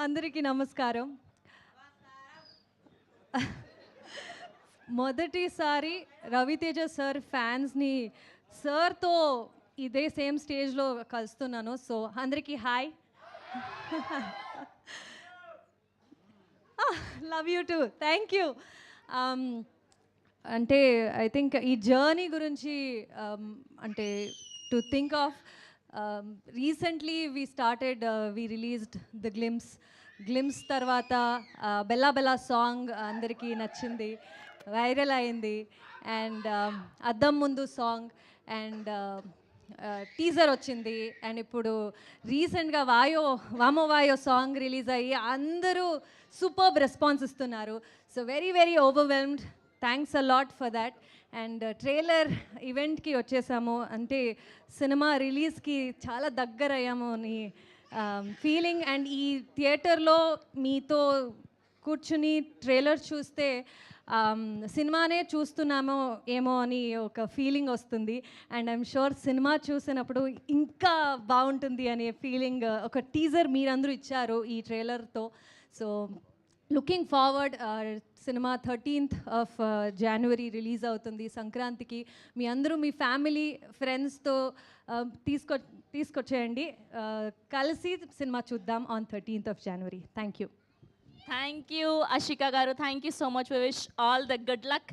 అందరికీ నమస్కారం. మొదటిసారి రవితేజ సార్ ఫ్యాన్స్ని సార్తో ఇదే సేమ్ స్టేజ్లో కలుస్తున్నాను. సో అందరికీ hi. Love you two. Thank you. అంటే ఐ థింక్ ఈ జర్నీ గురించి అంటే to think of recently we started we released the glimpse తర్వాత బెల్లా బెల్లా సాంగ్ అందరికీ నచ్చింది, వైరల్ అయింది. అండ్ అద్దం ముందు సాంగ్ అండ్ టీజర్ వచ్చింది. అండ్ ఇప్పుడు రీసెంట్గా వామో వాయో సాంగ్ రిలీజ్ అయ్యి అందరూ సూపర్బ్ రెస్పాన్స్ ఇస్తున్నారు. So very very overwhelmed. Thanks a lot for that. And trailer ఈవెంట్కి వచ్చేసాము, అంటే సినిమా రిలీజ్కి చాలా దగ్గర అయ్యాము అని ఫీలింగ్. అండ్ ఈ థియేటర్లో మీతో కూర్చుని ట్రైలర్ చూస్తే సినిమానే చూస్తున్నామో ఏమో అని ఒక ఫీలింగ్ వస్తుంది. అండ్ ఐఎమ్ షూర్ సినిమా చూసినప్పుడు ఇంకా బాగుంటుంది అనే ఫీలింగ్ ఒక టీజర్ మీరందరూ ఇచ్చారు ఈ ట్రైలర్తో. So looking forward. Cinema 13th of January release అవుతుంది సంక్రాంతికి. మీ అందరూ మీ ఫ్యామిలీ ఫ్రెండ్స్తో తీసుకొచ్చేయండి, కలిసి సినిమా చూద్దాం on 13th of January. Thank you. Thank you, Ashika Garu. Thank you so much. We wish all the good luck.